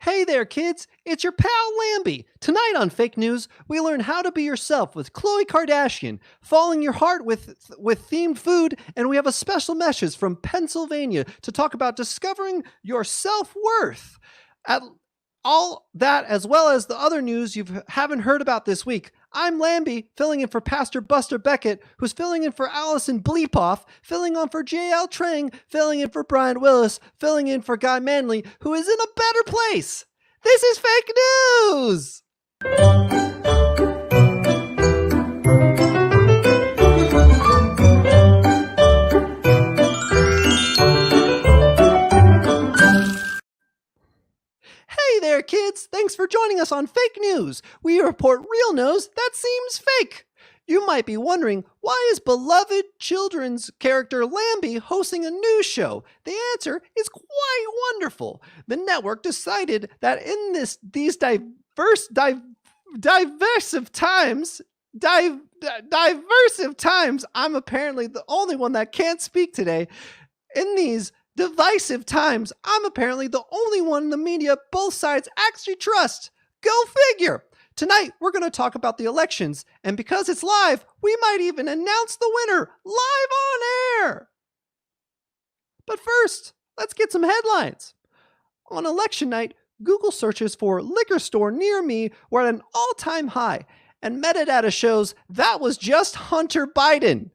Hey there, kids! It's your pal Lamby. Tonight on Fake News, we learn how to be yourself with Khloe Kardashian, falling your heart with themed food, and we have a special message from Pennsylvania to talk about discovering your self-worth. At all that, as well as the other news you haven't heard about this week. I'm Lamby, filling in for Pastor Buster Beckett, who's filling in for Allison Bleepoff, filling in for JL Trang, filling in for Brian Willis, filling in for Guy Manley, who is in a better place. This is Fake News! Hey there, kids! Thanks for joining us on Fake News. We report real news that seems fake. You might be wondering, why is beloved children's character Lamby hosting a news show? The answer is quite wonderful. The network decided that in these diversive times, I'm apparently the only one that can't speak today. In these divisive times, I'm apparently the only one in the media both sides actually trust. Go figure! Tonight, we're going to talk about the elections, and because it's live, we might even announce the winner live on air! But first, let's get some headlines. On election night, Google searches for liquor store near me were at an all-time high, and metadata shows that was just Hunter Biden.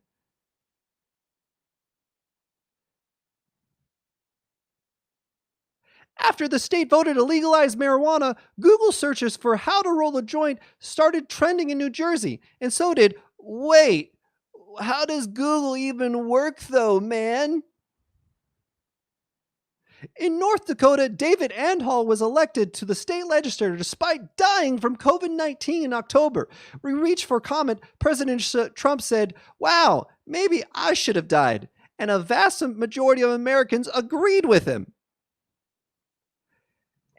After the state voted to legalize marijuana, Google searches for how to roll a joint started trending in New Jersey, and so did, wait, how does Google even work though, man? In North Dakota, David Andhall was elected to the state legislature despite dying from COVID-19 in October. We reached for comment, President Trump said, wow, maybe I should have died. And a vast majority of Americans agreed with him.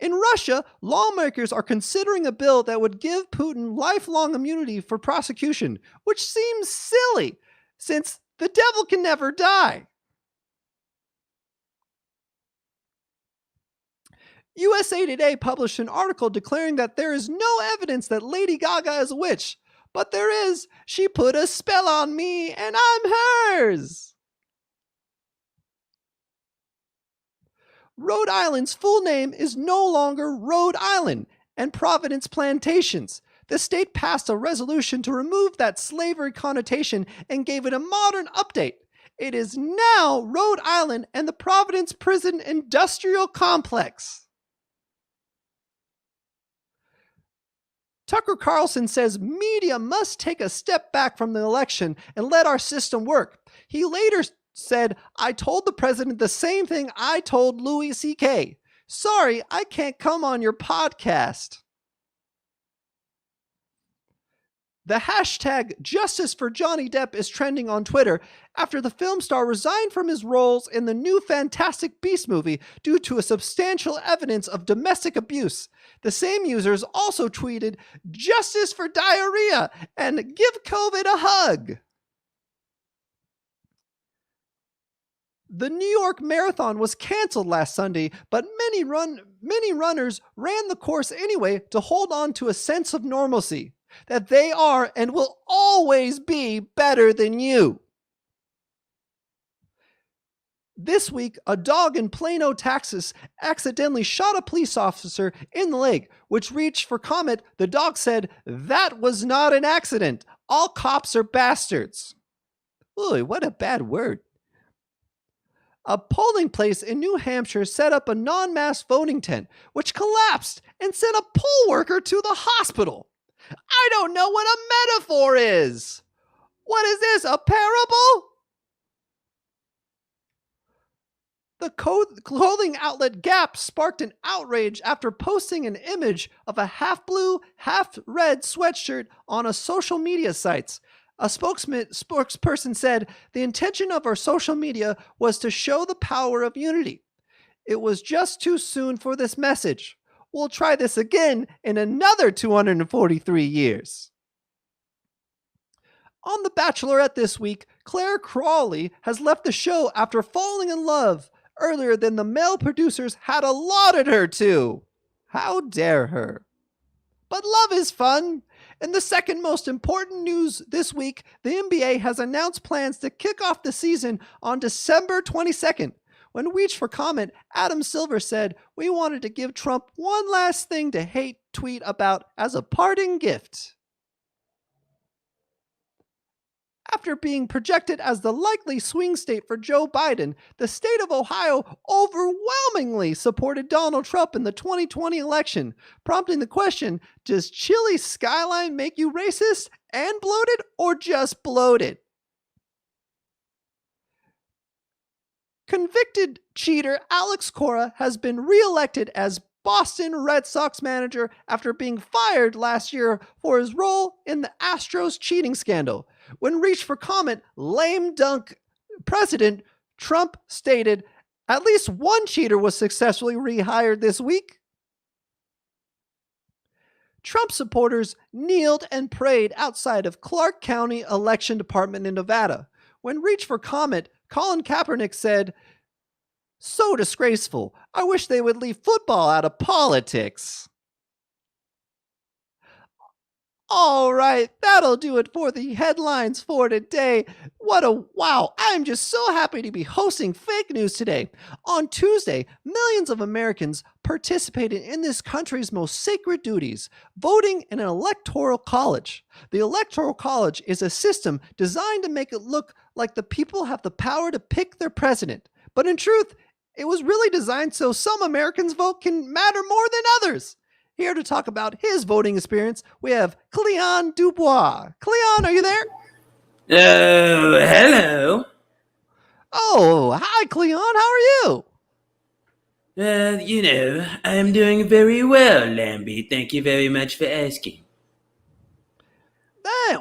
In Russia, lawmakers are considering a bill that would give Putin lifelong immunity for prosecution, which seems silly, since the devil can never die. USA Today published an article declaring that there is no evidence that Lady Gaga is a witch, but there is. She put a spell on me, and I'm hers. Rhode Island's full name is no longer Rhode Island and Providence Plantations. The state passed a resolution to remove that slavery connotation and gave it a modern update. It is now Rhode Island and the Providence Prison Industrial Complex. Tucker Carlson says media must take a step back from the election and let our system work. He later said, I told the president the same thing I told Louis C.K. Sorry, I can't come on your podcast. The hashtag Justice for Johnny Depp is trending on Twitter after the film star resigned from his roles in the new Fantastic Beasts movie due to a substantial evidence of domestic abuse. The same users also tweeted, Justice for diarrhea and give COVID a hug. The New York Marathon was canceled last Sunday, but many runners ran the course anyway to hold on to a sense of normalcy, that they are and will always be better than you. This week, a dog in Plano, Texas, accidentally shot a police officer in the leg, which reached for comment. The dog said, that was not an accident. All cops are bastards. Ooh, what a bad word. A polling place in New Hampshire set up a non-mask voting tent, which collapsed and sent a poll worker to the hospital. I don't know what a metaphor is. What is this, a parable? The clothing outlet Gap sparked an outrage after posting an image of a half-blue, half-red sweatshirt on a social media sites. A spokesperson said, the intention of our social media was to show the power of unity. It was just too soon for this message. We'll try this again in another 243 years. On The Bachelorette this week, Claire Crawley has left the show after falling in love earlier than the male producers had allotted her to. How dare her? But love is fun. And the second most important news this week, the NBA has announced plans to kick off the season on December 22nd. When reached for comment, Adam Silver said, "We wanted to give Trump one last thing to hate tweet about as a parting gift." After being projected as the likely swing state for Joe Biden, the state of Ohio overwhelmingly supported Donald Trump in the 2020 election, prompting the question, does chilly skyline make you racist and bloated, or just bloated? Convicted cheater Alex Cora has been reelected as Boston Red Sox manager after being fired last year for his role in the Astros cheating scandal. When reached for comment, lame dunk President Trump stated, "At least one cheater was successfully rehired this week." Trump supporters kneeled and prayed outside of Clark County Election Department in Nevada. When reached for comment, Colin Kaepernick said, "So disgraceful. I wish they would leave football out of politics." All right, that'll do it for the headlines for today. Wow. I'm just so happy to be hosting Fake News today. On Tuesday, millions of Americans participated in this country's most sacred duties, voting in an electoral college. The electoral college is a system designed to make it look like the people have the power to pick their president. But in truth, it was really designed so some Americans' vote can matter more than others. Here to talk about his voting experience, we have Cleon Dubois. Cleon, are you there? Oh, hello. Oh, hi, Cleon. How are you? I'm doing very well, Lamby. Thank you very much for asking.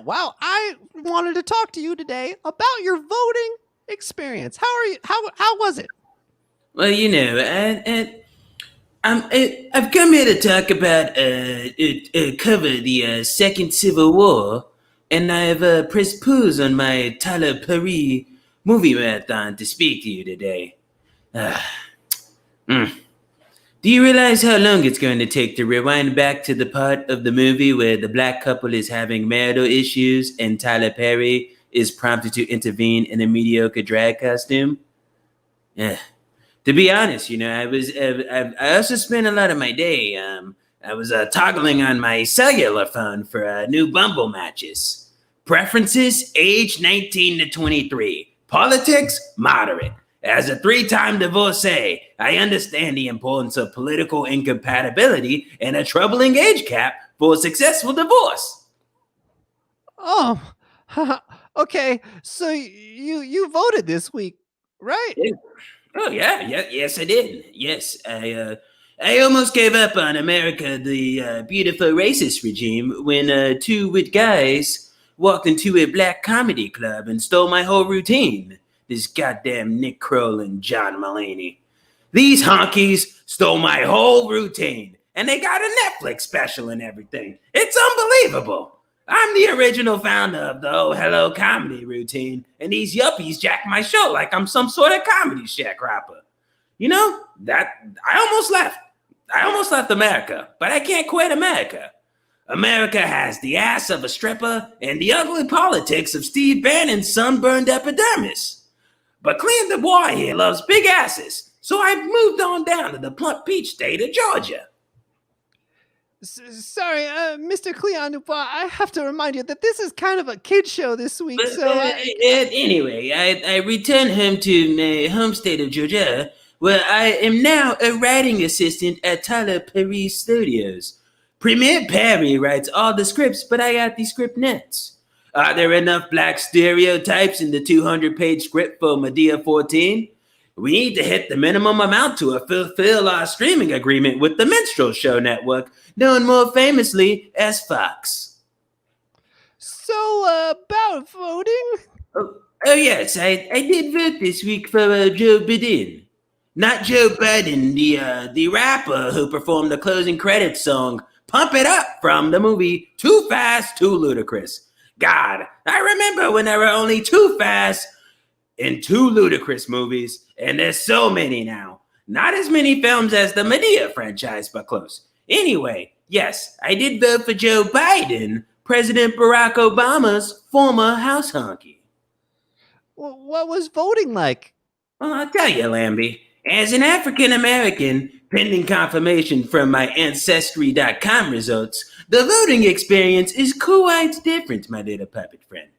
Wow, I wanted to talk to you today about your voting experience. How are you? How was it? Well, I've come here to talk about, cover the Second Civil War, and I've pressed pause on my Tyler Perry movie marathon to speak to you today. Do you realize how long it's going to take to rewind back to the part of the movie where the black couple is having marital issues and Tyler Perry is prompted to intervene in a mediocre drag costume? To be honest, I also spent a lot of my day. I was toggling on my cellular phone for new Bumble matches. Preferences: age 19 to 23. Politics: moderate. As a 3-time divorcee, I understand the importance of political incompatibility and a troubling age cap for a successful divorce. Oh, okay. So you voted this week, right? Yeah. Oh yes I did. Yes, I almost gave up on America, the beautiful racist regime, when 2 wit guys walked into a black comedy club and stole my whole routine. This goddamn Nick Kroll and John Mulaney. These honkies stole my whole routine, and they got a Netflix special and everything. It's unbelievable. I'm the original founder of the Oh Hello comedy routine, and these yuppies jack my show like I'm some sort of comedy sharecropper. That I almost left. I almost left America, but I can't quit America. America has the ass of a stripper and the ugly politics of Steve Bannon's sunburned epidermis. But Cleon Dubois here loves big asses, so I've moved on down to the plump peach state of Georgia. Sorry, Mr. Cleon Dubois, I have to remind you that this is kind of a kid show this week. Anyway, I returned home to my home state of Georgia, where I am now a writing assistant at Tyler Perry Studios. Premier Perry writes all the scripts, but I got the script notes. Are there enough black stereotypes in the 200-page script for Medea 14? We need to hit the minimum amount to fulfill our streaming agreement with the Minstrel Show Network, known more famously as Fox. So, about voting? Oh yes, I did vote this week for Joe Biden. Not Joe Biden, the rapper who performed the closing credits song Pump It Up from the movie Too Fast, Too Ludicrous. God, I remember when there were only Too Fast and Too Ludicrous movies, and there's so many now. Not as many films as the Medea franchise, but close. Anyway, yes, I did vote for Joe Biden, President Barack Obama's former house honky. What was voting like? Well, I'll tell you, Lamby, as an African American, pending confirmation from my Ancestry.com results, the voting experience is quite different, my little puppet friend.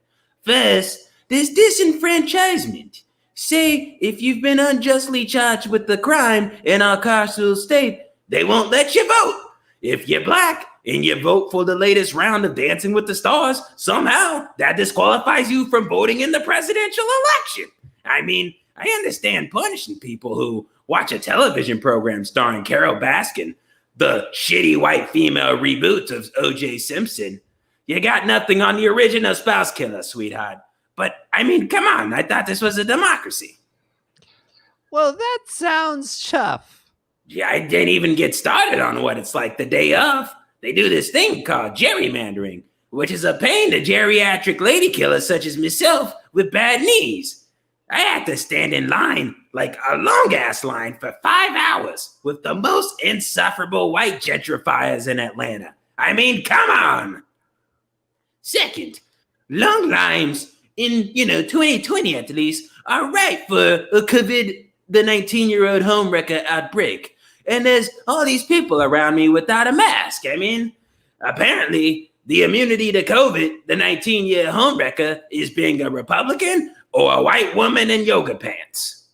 First, there's disenfranchisement. Say, if you've been unjustly charged with a crime in our carceral state, they won't let you vote. If you're black and you vote for the latest round of Dancing with the Stars, somehow that disqualifies you from voting in the presidential election. I mean, I understand punishing people who watch a television program starring Carol Baskin, the shitty white female reboot of O.J. Simpson. You got nothing on the original spouse killer, sweetheart. But, I mean, come on, I thought this was a democracy. Well, that sounds tough. Yeah, I didn't even get started on what it's like the day of. They do this thing called gerrymandering, which is a pain to geriatric lady killers such as myself with bad knees. I had to stand in line, like a long-ass line, for 5 hours with the most insufferable white gentrifiers in Atlanta. I mean, come on! Second, long lines in, 2020 at least, are right for a COVID, the 19-year-old homewrecker outbreak. And there's all these people around me without a mask. I mean, apparently, the immunity to COVID, the 19-year homewrecker, is being a Republican or a white woman in yoga pants.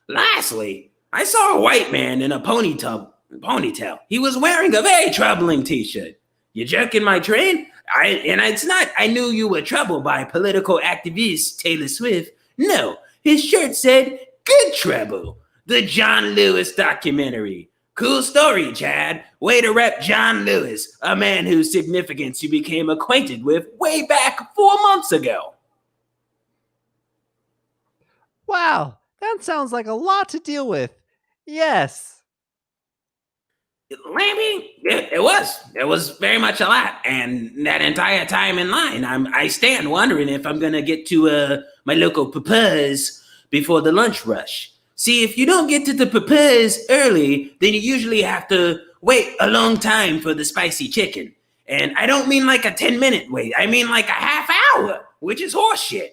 Lastly, I saw a white man in a ponytail. He was wearing a very troubling t-shirt. You jerking my train? It's not, I knew you were troubled by political activist Taylor Swift. No, his shirt said, Good Trouble, the John Lewis documentary. Cool story, Chad. Way to rep John Lewis, a man whose significance you became acquainted with way back 4 months ago. Wow, that sounds like a lot to deal with. Yes. Lamby, it was very much a lot, and that entire time in line, I stand wondering if I'm gonna get to my local Papa's before the lunch rush. See, if you don't get to the Papa's early, then you usually have to wait a long time for the spicy chicken. And I don't mean like a 10-minute wait, I mean like a half hour, which is horseshit.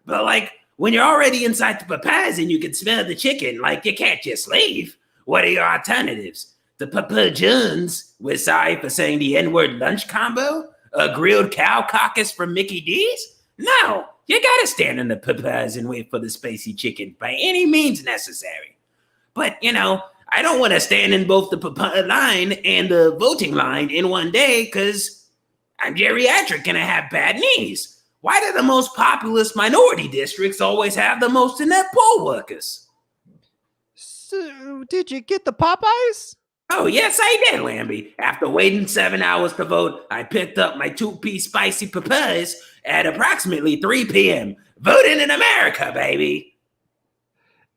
But like, when you're already inside the Papa's and you can smell the chicken, like you can't just leave. What are your alternatives? The Papa John's, we're sorry for saying the N-word lunch combo? A grilled cow caucus from Mickey D's? No, you gotta stand in the Papa's and wait for the spicy chicken by any means necessary. But, I don't want to stand in both the Papa line and the voting line in one day because I'm geriatric and I have bad knees. Why do the most populous minority districts always have the most inept poll workers? So, did you get the Popeyes? Oh, yes, I did, Lamby. After waiting 7 hours to vote, I picked up my 2-piece spicy Popeyes at approximately 3 p.m. Voting in America, baby.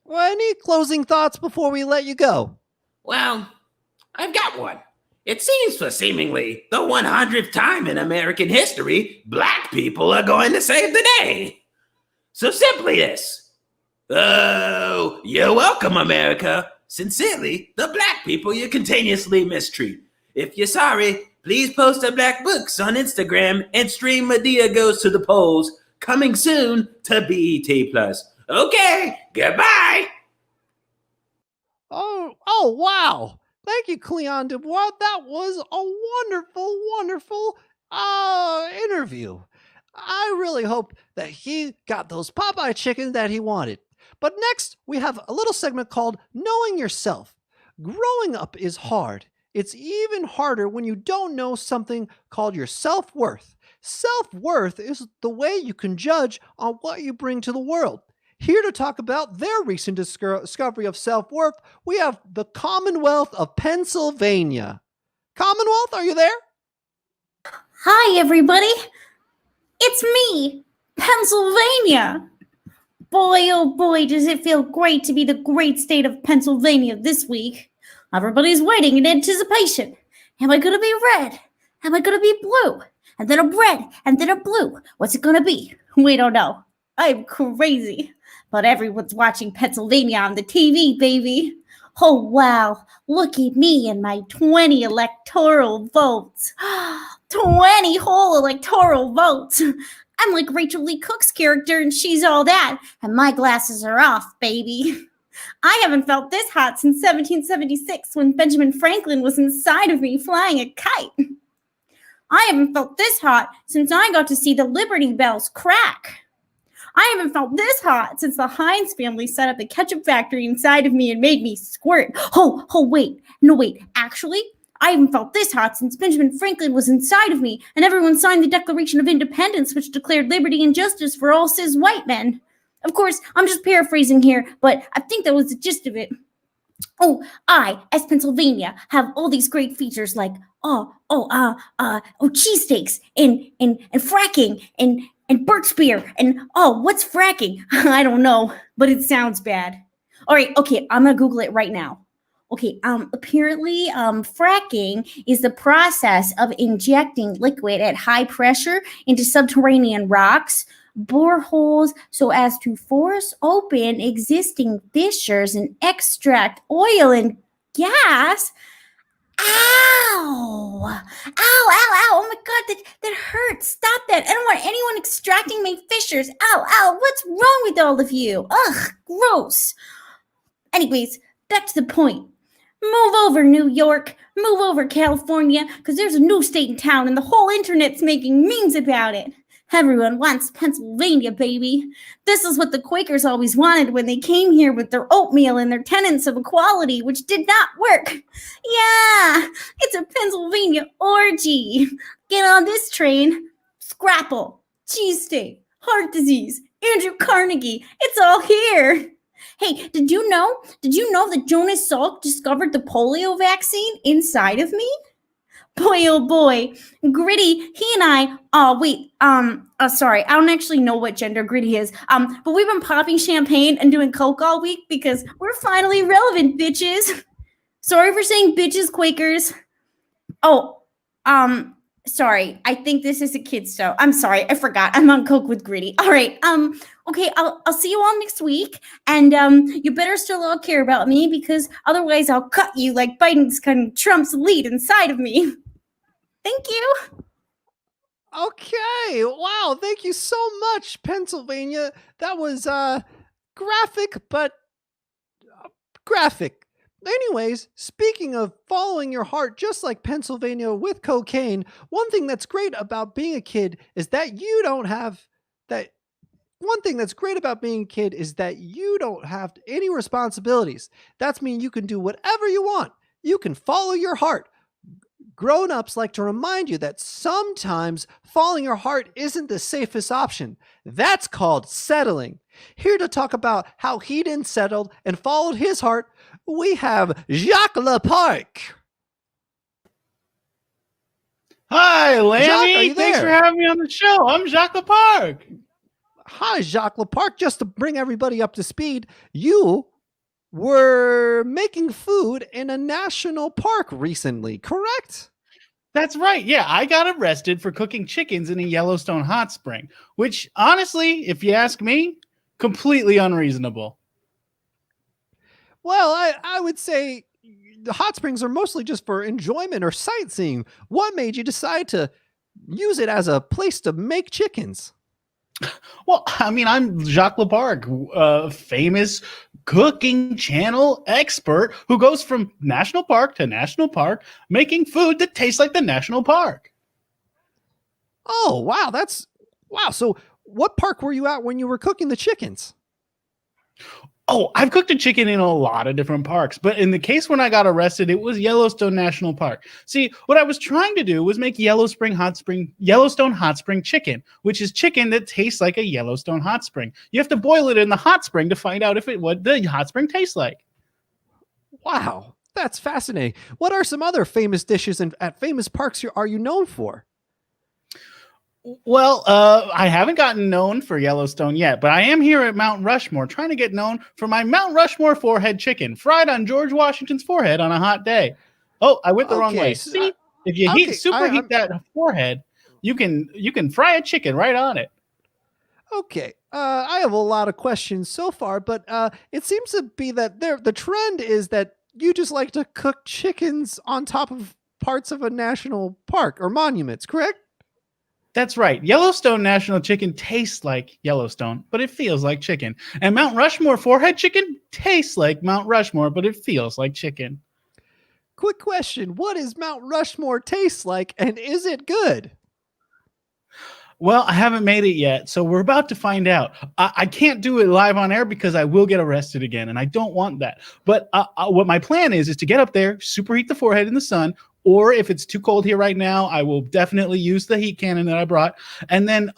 Well, any closing thoughts before we let you go? Well, I've got one. It seems for seemingly the 100th time in American history, black people are going to save the day. So simply this. Oh, you're welcome, America. Sincerely, the black people you continuously mistreat. If you're sorry, please post the black books on Instagram and stream Medea Goes to the Polls. Coming soon to BET+. Okay, goodbye. Oh, wow. Thank you, Cleon Dubois. That was a wonderful, wonderful interview. I really hope that he got those Popeye chickens that he wanted. But next, we have a little segment called Knowing Yourself. Growing up is hard. It's even harder when you don't know something called your self-worth. Self-worth is the way you can judge on what you bring to the world. Here to talk about their recent discovery of self-worth, we have the Commonwealth of Pennsylvania. Commonwealth, are you there? Hi, everybody. It's me, Pennsylvania. Boy, oh boy, does it feel great to be the great state of Pennsylvania this week. Everybody's waiting in anticipation. Am I going to be red? Am I going to be blue? And then a red, and then a blue. What's it going to be? We don't know. I'm crazy. But everyone's watching Pennsylvania on the TV, baby. Oh, wow. Look at me and my 20 electoral votes. 20 whole electoral votes. I'm like Rachel Lee Cook's character, and she's all that. And my glasses are off, baby. I haven't felt this hot since 1776 when Benjamin Franklin was inside of me flying a kite. I haven't felt this hot since I got to see the Liberty Bells crack. I haven't felt this hot since the Heinz family set up a ketchup factory inside of me and made me squirt. Wait. Actually, I haven't felt this hot since Benjamin Franklin was inside of me and everyone signed the Declaration of Independence, which declared liberty and justice for all cis white men. Of course, I'm just paraphrasing here, but I think that was the gist of it. Oh, I, as Pennsylvania, have all these great features like cheesesteaks and fracking and birch beer and what's fracking? I don't know, but it sounds bad. All right, okay, I'm gonna Google it right now. Okay, apparently, fracking is the process of injecting liquid at high pressure into subterranean rocks, boreholes, so as to force open existing fissures and extract oil and gas. Ow! Oh my God, that hurts. Stop that. I don't want anyone extracting my fissures. Ow. What's wrong with all of you? Ugh, gross. Anyways, back to the point. Move over, New York. Move over, California, because there's a new state in town and the whole internet's making memes about it. Everyone wants Pennsylvania, baby. This is what the Quakers always wanted when they came here with their oatmeal and their tenets of equality, which did not work. Yeah, it's a Pennsylvania orgy. Get on this train. Scrapple, cheesesteak, heart disease, Andrew Carnegie. It's all here. Hey, did you know that Jonas Salk discovered the polio vaccine inside of me? Boy, oh boy, Gritty, he and I, sorry, I don't actually know what gender Gritty is, but we've been popping champagne and doing coke all week because we're finally relevant, bitches. Sorry for saying bitches, Quakers. Sorry, I think this is a kid's show. I'm sorry, I forgot, I'm on coke with Gritty. All right, okay, I'll see you all next week, and you better still all care about me because otherwise I'll cut you like Biden's cutting Trump's lead inside of me. Thank you. Okay. Wow. Thank you so much, Pennsylvania. That was graphic, but graphic. Anyways, speaking of following your heart, just like Pennsylvania with cocaine, one thing that's great about being a kid is that you don't have that. One thing that's great about being a kid is that you don't have any responsibilities. That's mean you can do whatever you want. You can follow your heart. Grown-ups like to remind you that sometimes following your heart isn't the safest option. That's called settling. Here to talk about how he didn't settle and followed his heart, we have Jacqueline Park. Hi, Lamby. Jacques, are you Thanks there? for having me on the show. I'm Jacqueline Park. Hi, Jacqueline Park. Just to bring everybody up to speed, you were making food in a national park recently, correct? That's right. Yeah, I got arrested for cooking chickens in a Yellowstone hot spring, which honestly, if you ask me, completely unreasonable. Well, I would say the hot springs are mostly just for enjoyment or sightseeing. What made you decide to use it as a place to make chickens? Well, I mean, I'm Jacques Park, a famous cooking channel expert who goes from national park to national park, making food that tastes like the national park. Oh, wow. Wow. So what park were you at when you were cooking the chickens? Oh, I've cooked a chicken in a lot of different parks, but in the case when I got arrested, it was Yellowstone National Park. See, what I was trying to do was make Yellowstone hot spring chicken, which is chicken that tastes like a Yellowstone hot spring. You have to boil it in the hot spring to find out what the hot spring tastes like. Wow. That's fascinating. What are some other famous dishes at famous parks are you known for? Well, I haven't gotten known for Yellowstone yet, but I am here at Mount Rushmore trying to get known for my Mount Rushmore forehead chicken, fried on George Washington's forehead on a hot day. Oh, I went the wrong way. See, if you superheat that forehead, you can fry a chicken right on it. Okay. I have a lot of questions so far, but it seems to be that the trend is that you just like to cook chickens on top of parts of a national park or monuments, correct? That's right. Yellowstone National Chicken tastes like Yellowstone, but it feels like chicken. And Mount Rushmore forehead chicken tastes like Mount Rushmore, but it feels like chicken. Quick question. What does Mount Rushmore taste like, and is it good? Well, I haven't made it yet, so we're about to find out. I can't do it live on air because I will get arrested again, and I don't want that. But what my plan is to get up there, superheat the forehead in the sun, or if it's too cold here right now, I will definitely use the heat cannon that I brought, and then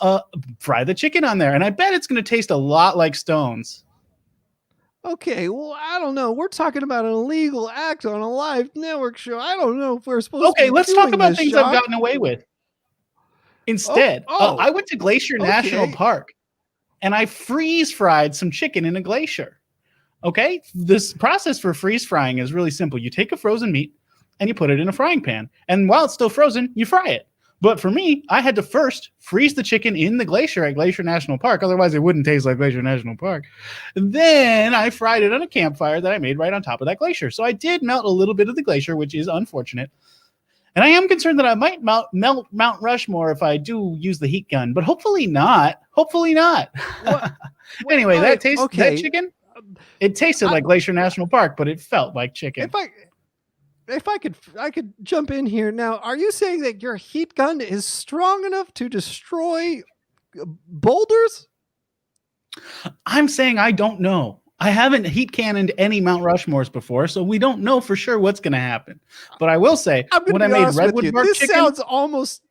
fry the chicken on there. And I bet it's going to taste a lot like Stones. Okay, well, I don't know. We're talking about an illegal act on a live network show. I don't know if we're supposed to. Okay, let's talk doing about this, things Sean. I've gotten away with. Instead, I went to Glacier National Park, and I freeze-fried some chicken in a glacier. Okay? This process for freeze-frying is really simple. You take a frozen meat, and you put it in a frying pan. And while it's still frozen, you fry it. But for me, I had to first freeze the chicken in the glacier at Glacier National Park. Otherwise, it wouldn't taste like Glacier National Park. Then I fried it on a campfire that I made right on top of that glacier. So I did melt a little bit of the glacier, which is unfortunate. And I am concerned that I might melt Mount Rushmore if I do use the heat gun, but hopefully not. Hopefully not. Anyway, that chicken, it tasted like Glacier National Park, but it felt like chicken. If I could jump in here now. Are you saying that your heat gun is strong enough to destroy boulders? I'm saying I don't know. I haven't heat cannoned any Mount Rushmores before, so we don't know for sure what's going to happen. But I will say, when I made redwood bark chicken, this sounds almost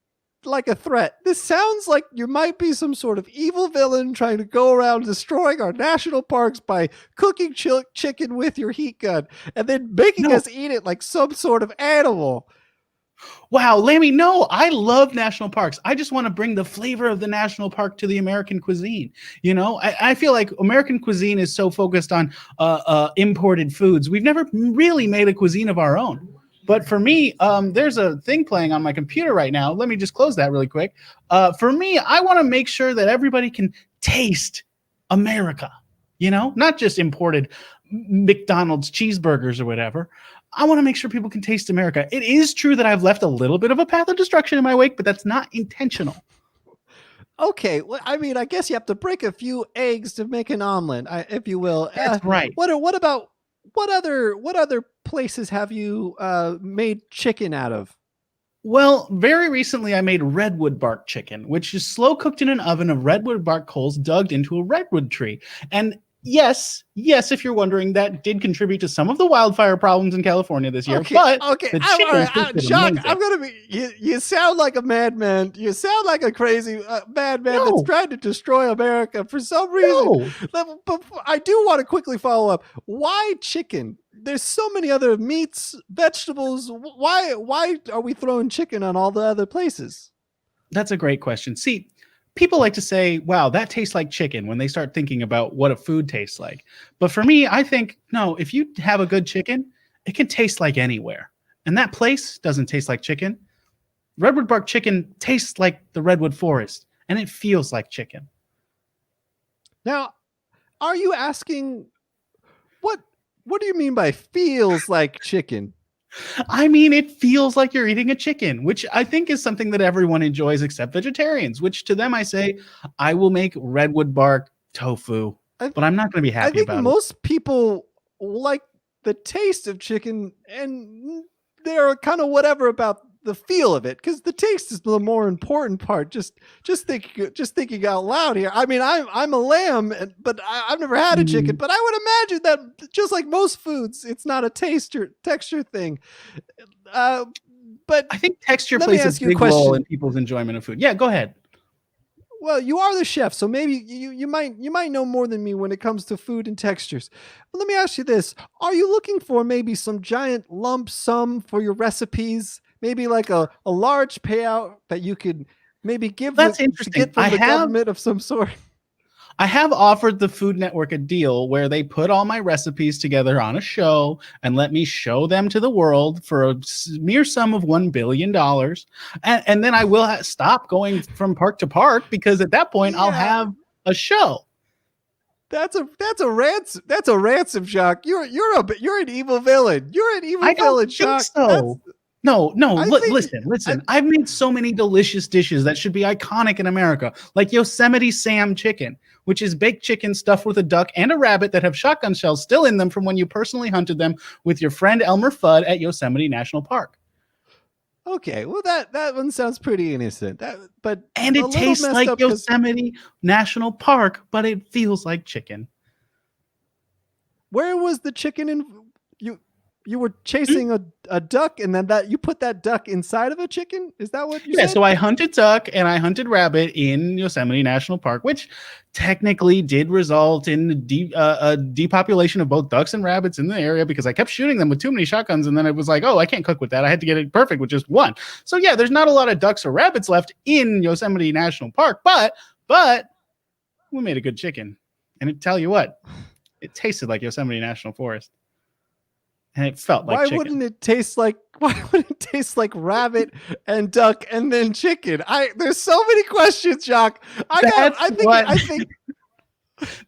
like a threat. This sounds like you might be some sort of evil villain trying to go around destroying our national parks by cooking chicken with your heat gun and then making us eat it like some sort of animal. Wow, Lammy, no, I love national parks. I just want to bring the flavor of the national park to the American cuisine. You know, I feel like American cuisine is so focused on imported foods. We've never really made a cuisine of our own. But for me, there's a thing playing on my computer right now. Let me just close that really quick. For me, I want to make sure that everybody can taste America, you know, not just imported McDonald's cheeseburgers or whatever. I want to make sure people can taste America. It is true that I've left a little bit of a path of destruction in my wake, but that's not intentional. Okay, well, I mean, I guess you have to break a few eggs to make an omelet, if you will. That's right. What other places have you made chicken out of? Well, very recently I made redwood bark chicken, which is slow cooked in an oven of redwood bark coals dug into a redwood tree. And yes, if you're wondering, that did contribute to some of the wildfire problems in California this year. But Chuck, I'm gonna be. You sound like a madman. You sound like a crazy madman that's trying to destroy America for some reason. No. But I do want to quickly follow up. Why chicken? There's so many other meats, vegetables. Why are we throwing chicken on all the other places? That's a great question. See, people like to say, wow, that tastes like chicken when they start thinking about what a food tastes like. But for me, I think, no, if you have a good chicken, it can taste like anywhere. And that place doesn't taste like chicken. Redwood bark chicken tastes like the redwood forest, and it feels like chicken. Now, are you asking, what do you mean by feels like chicken? I mean, it feels like you're eating a chicken, which I think is something that everyone enjoys except vegetarians, which to them I say, I will make redwood bark tofu, but I'm not going to be happy about it. I think most people like the taste of chicken, and they're kind of whatever about the feel of it, because the taste is the more important part. Just thinking out loud here. I mean, I'm a lamb, but I've never had a chicken. But I would imagine that just like most foods, it's not a texture thing. But I think texture plays a big role in people's enjoyment of food. Yeah, go ahead. Well, you are the chef, so maybe you might know more than me when it comes to food and textures. But let me ask you this: are you looking for maybe some giant lump sum for your recipes? Maybe like a large payout that you could maybe give get from the government of some sort? I have offered the Food Network a deal where they put all my recipes together on a show and let me show them to the world for a mere sum of $1 billion. And then I will stop going from park to park, because at that point I'll have a show. That's a ransom. That's a ransom, Jacques. You're an evil villain. You're an evil I don't villain, think Jacques. so. No. I think- Listen. I've made so many delicious dishes that should be iconic in America, like Yosemite Sam chicken, which is baked chicken stuffed with a duck and a rabbit that have shotgun shells still in them from when you personally hunted them with your friend Elmer Fudd at Yosemite National Park. Okay, well that one sounds pretty innocent. And it tastes like Yosemite National Park, but it feels like chicken. Where was the chicken in you were chasing a duck, and then you put that duck inside of a chicken? Is that what you said? Yeah, so I hunted duck and I hunted rabbit in Yosemite National Park, which technically did result in a depopulation of both ducks and rabbits in the area because I kept shooting them with too many shotguns, and then it was like, oh, I can't cook with that. I had to get it perfect with just one. So yeah, there's not a lot of ducks or rabbits left in Yosemite National Park, but we made a good chicken. And I tell you what, it tasted like Yosemite National Forest. And it felt like chicken. Why wouldn't it taste like rabbit and duck and then chicken? There's so many questions, Jacques. I think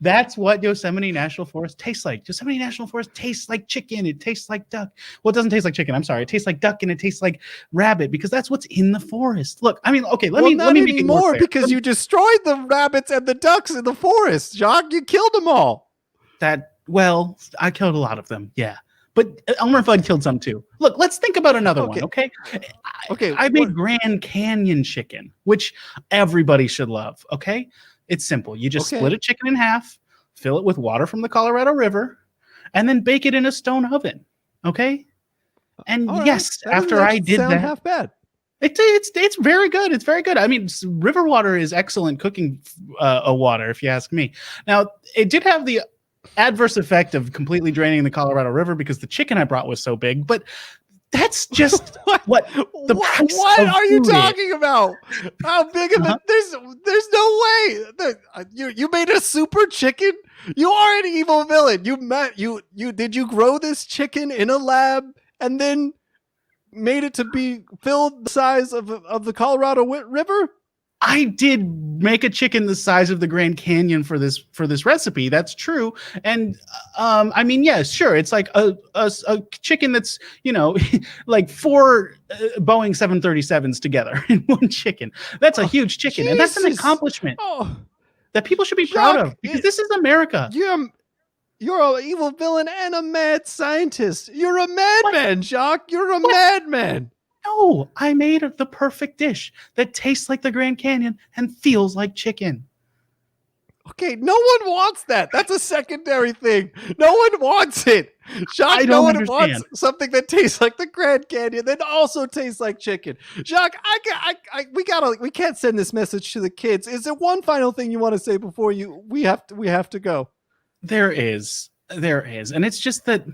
that's what Yosemite National Forest tastes like. Yosemite National Forest tastes like chicken. It tastes like duck. Well, it doesn't taste like chicken. I'm sorry. It tastes like duck and it tastes like rabbit because that's what's in the forest. Look, I mean, okay, let me make it more fair. Because you destroyed the rabbits and the ducks in the forest, Jacques. You killed them all. I killed a lot of them. Yeah. But Elmer Fudd killed some too. Look, let's think about another one, okay? Okay. I made Grand Canyon chicken, which everybody should love, okay? It's simple. You just split a chicken in half, fill it with water from the Colorado River, and then bake it in a stone oven, okay? And yes, after I did that, half bad. It's very good. It's very good. I mean, river water is excellent cooking water, if you ask me. Now, it did have the adverse effect of completely draining the Colorado River because the chicken I brought was so big, but that's just what are you talking about? How big of it? There's no way. You made a super chicken? You are an evil villain. Did you grow this chicken in a lab and then made it to be filled the size of the Colorado River? I did make a chicken the size of the Grand Canyon for this recipe. That's true. And I mean, yes, sure. It's like a chicken that's, like 4 Boeing 737s together in one chicken. That's a huge chicken. Jesus. And that's an accomplishment that people should be proud of because this is America. You're an evil villain and a mad scientist. You're a madman, Jacques. You're a madman. No, I made the perfect dish that tastes like the Grand Canyon and feels like chicken. Okay, no one wants that. That's a secondary thing. No one wants it. Jacques, no one wants something that tastes like the Grand Canyon that also tastes like chicken. Jacques, we can't send this message to the kids. Is there one final thing you want to say before we have to go? There is, and it's just that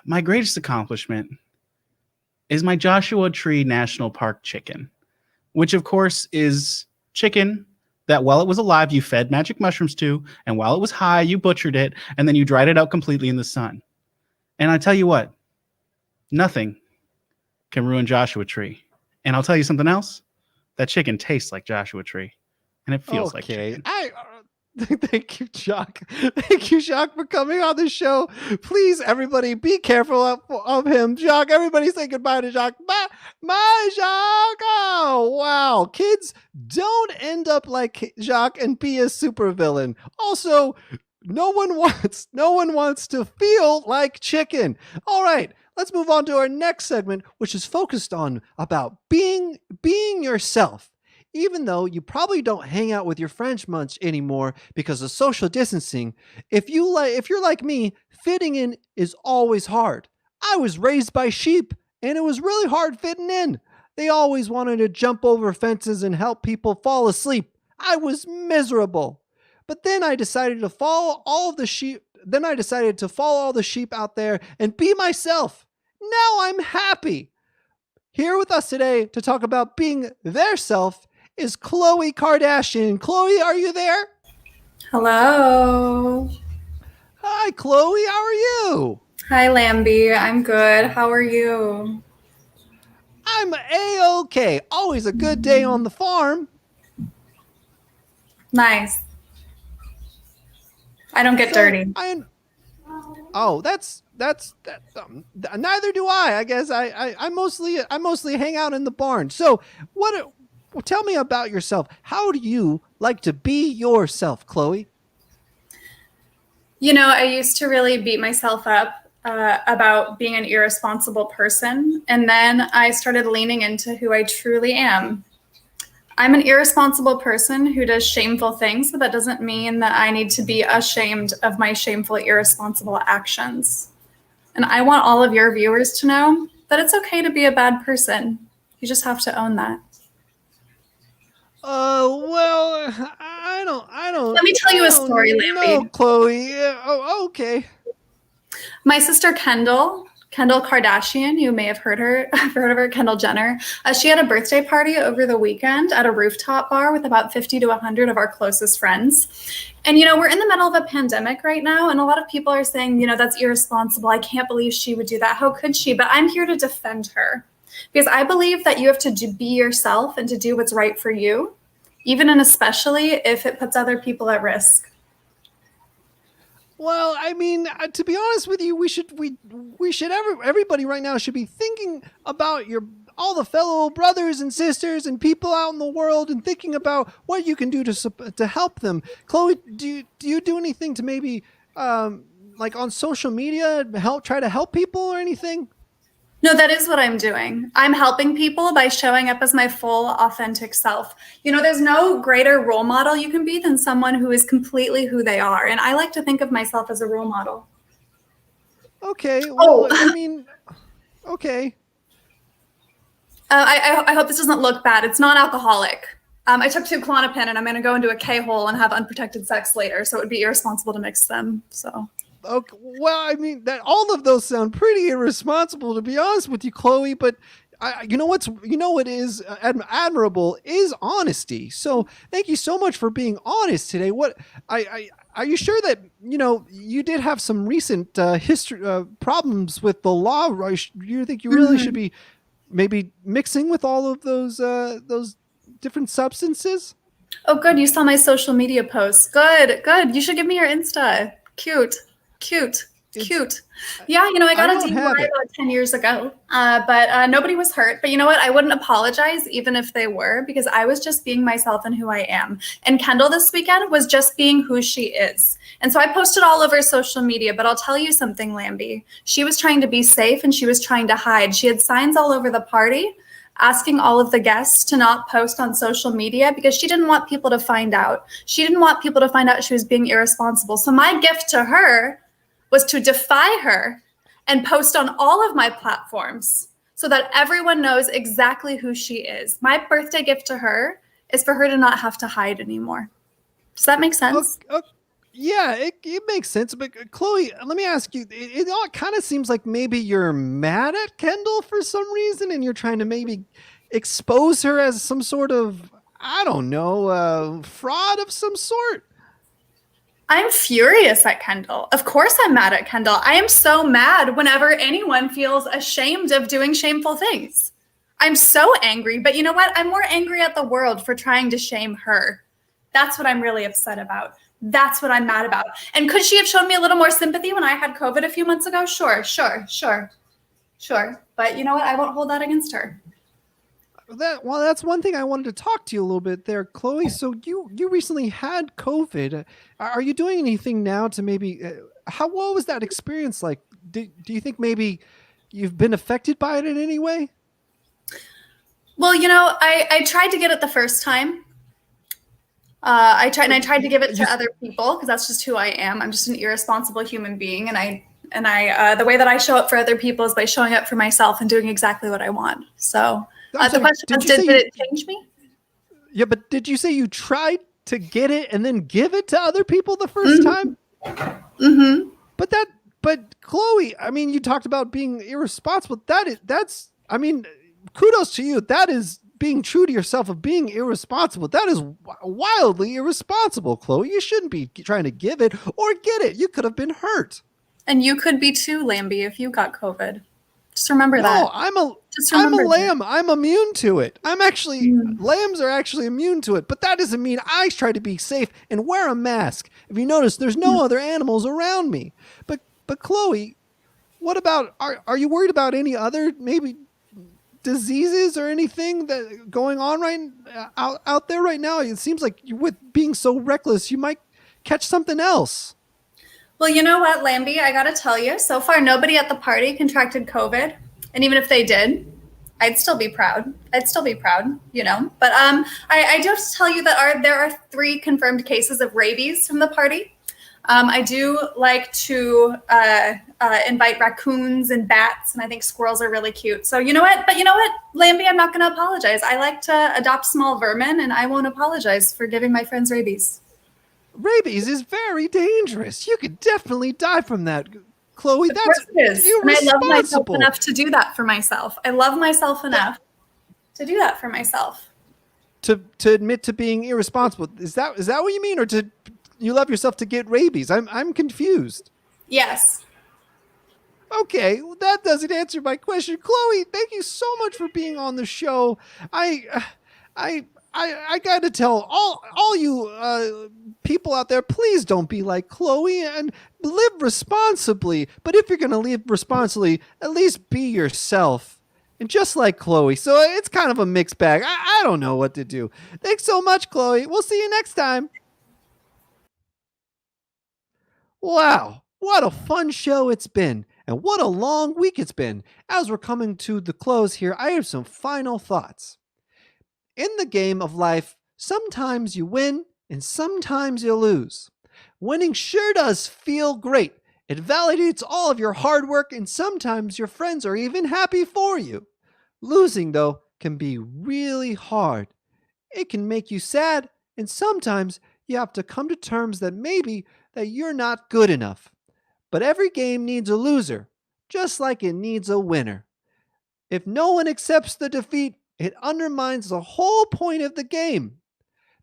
my greatest accomplishment is my Joshua Tree National Park chicken, which of course is chicken that while it was alive, you fed magic mushrooms to, and while it was high, you butchered it, and then you dried it out completely in the sun. And I tell you what, nothing can ruin Joshua Tree. And I'll tell you something else, that chicken tastes like Joshua Tree, and it feels like chicken. Thank you, Jacques. Thank you, Jacques, for coming on the show. Please, everybody, be careful of him. Jacques, everybody say goodbye to Jacques. Bye, Jacques. Oh, wow. Kids, don't end up like Jacques and be a supervillain. Also, no one wants to feel like chicken. All right. Let's move on to our next segment, which is focused on about being yourself. Even though you probably don't hang out with your friends much anymore because of social distancing, if you're like me, fitting in is always hard. I was raised by sheep, and it was really hard fitting in. They always wanted to jump over fences and help people fall asleep. I was miserable. But then I decided to follow all the sheep. Then I decided to follow all the sheep out there and be myself. Now I'm happy. Here with us today to talk about being their self is Khloe Kardashian. Khloe, are you there? Hello. Hi, Khloe. How are you? Hi, Lamby. I'm good. How are you? I'm A-okay. Always a good day on the farm. Nice. I don't get dirty. Neither do I. I guess I mostly hang out in the barn. So tell me about yourself. How do you like to be yourself, Khloe? You know, I used to really beat myself up about being an irresponsible person. And then I started leaning into who I truly am. I'm an irresponsible person who does shameful things, but that doesn't mean that I need to be ashamed of my shameful, irresponsible actions. And I want all of your viewers to know that it's okay to be a bad person. You just have to own that. Well, I don't. Let me tell you a story, Lamby. No, Khloe. Okay. My sister Kendall Kardashian, you may have heard of her, Kendall Jenner. She had a birthday party over the weekend at a rooftop bar with about 50 to 100 of our closest friends. And, you know, we're in the middle of a pandemic right now, and a lot of people are saying, you know, that's irresponsible. I can't believe she would do that. How could she? But I'm here to defend her because I believe that you have to be yourself and to do what's right for you, even and especially if it puts other people at risk. Well, I mean, to be honest with you, everybody right now should be thinking about all the fellow brothers and sisters and people out in the world and thinking about what you can do to help them. Khloe, do you do anything to maybe like on social media try to help people or anything? No, that is what I'm doing. I'm helping people by showing up as my full, authentic self. You know, there's no greater role model you can be than someone who is completely who they are. And I like to think of myself as a role model. Okay. Well, I mean, okay. I hope this doesn't look bad. It's non-alcoholic. I took 2 Klonopin and I'm going to go into a K-hole and have unprotected sex later. So it would be irresponsible to mix them. So. Okay, well, I mean, that all of those sound pretty irresponsible, to be honest with you, Khloe. But what is admirable is honesty. So thank you so much for being honest today. Are you sure that you did have some recent problems with the law? Do you think you really should be maybe mixing with all of those different substances? Oh, good. You saw my social media posts. Good. You should give me your Insta. Cute. Yeah, I got a DUI about 10 years ago, but nobody was hurt. But you know what? I wouldn't apologize even if they were, because I was just being myself and who I am. And Kendall this weekend was just being who she is. And so I posted all over social media, but I'll tell you something, Lamby. She was trying to be safe and she was trying to hide. She had signs all over the party asking all of the guests to not post on social media because she didn't want people to find out. She didn't want people to find out she was being irresponsible. So my gift to her was to defy her and post on all of my platforms so that everyone knows exactly who she is. My birthday gift to her is for her to not have to hide anymore. Does that make sense? Yeah, it makes sense. But Khloe, let me ask you, it all kind of seems like maybe you're mad at Kendall for some reason and you're trying to maybe expose her as some sort of, I don't know, fraud of some sort. I'm furious at Kendall. Of course I'm mad at Kendall. I am so mad whenever anyone feels ashamed of doing shameful things. I'm so angry, but you know what? I'm more angry at the world for trying to shame her. That's what I'm really upset about. That's what I'm mad about. And could she have shown me a little more sympathy when I had COVID a few months ago? Sure. But you know what? I won't hold that against her. That's one thing I wanted to talk to you a little bit there, Khloe. So you recently had COVID. Are you doing anything now to maybe what was that experience like? Do you think maybe you've been affected by it in any way? Well, I tried to get it the first time. I tried to give it to other people because that's just who I am. I'm just an irresponsible human being, and I the way that I show up for other people is by showing up for myself and doing exactly what I want. So. The question was, did it change me? Yeah, but did you say you tried to get it and then give it to other people the first time? Mm-hmm. But Khloe, I mean, you talked about being irresponsible. I mean, kudos to you. That is being true to yourself of being irresponsible. That is wildly irresponsible, Khloe. You shouldn't be trying to give it or get it. You could have been hurt. And you could be too, Lamby, if you got COVID. Just remember No, that. I'm Just a remember that. lamb. I'm immune to it. Lambs are actually immune to it, but that doesn't mean I try to be safe and wear a mask. If you notice, there's no other animals around me. But Khloe, what about, are you worried about any other maybe diseases or anything that going on out there right now? It seems like with being so reckless, you might catch something else. Well, you know what, Lamby? I gotta tell you, so far nobody at the party contracted COVID, and even if they did, I'd still be proud. You know. But I do have to tell you that there are 3 confirmed cases of rabies from the party. I do like to invite raccoons and bats, and I think squirrels are really cute. So you know what? But you know what, Lamby, I'm not going to apologize. I like to adopt small vermin, and I won't apologize for giving my friends rabies. Rabies is very dangerous. You could definitely die from that, Khloe. Of course it is. And I love myself irresponsible. enough to do that for myself. I love myself enough to do that for myself. To admit to being irresponsible. Is that what you mean, or to you love yourself to get rabies? I'm confused. Yes. Okay, well, that doesn't answer my question. Khloe, thank you so much for being on the show. I got to tell all you people out there, please don't be like Khloe and live responsibly. But if you're going to live responsibly, at least be yourself. And just like Khloe. So it's kind of a mixed bag. I don't know what to do. Thanks so much, Khloe. We'll see you next time. Wow, what a fun show it's been. And what a long week it's been. As we're coming to the close here, I have some final thoughts. In the game of life, sometimes you win and sometimes you lose. Winning sure does feel great. It validates all of your hard work, and sometimes your friends are even happy for you. Losing, though, can be really hard. It can make you sad, and sometimes you have to come to terms that maybe that you're not good enough. But every game needs a loser, just like it needs a winner. If no one accepts the defeat, it undermines the whole point of the game.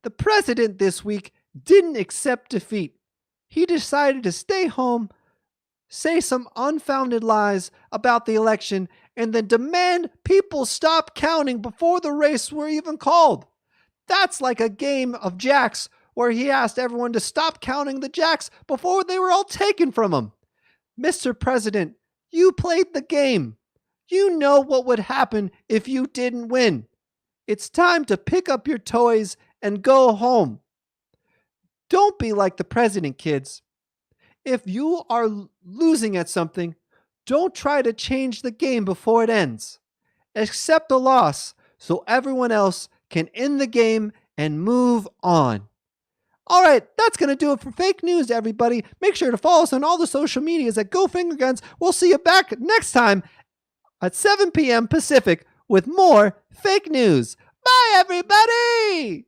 The president this week didn't accept defeat. He decided to stay home, say some unfounded lies about the election, and then demand people stop counting before the race were even called. That's like a game of jacks where he asked everyone to stop counting the jacks before they were all taken from him. Mr. President, you played the game. You know what would happen if you didn't win. It's time to pick up your toys and go home. Don't be like the president, kids. If you are losing at something, don't try to change the game before it ends. Accept the loss so everyone else can end the game and move on. All right, that's going to do it for fake news, everybody. Make sure to follow us on all the social medias at Go Finger Guns. We'll see you back next time at 7 p.m. Pacific with more fake news. Bye, everybody!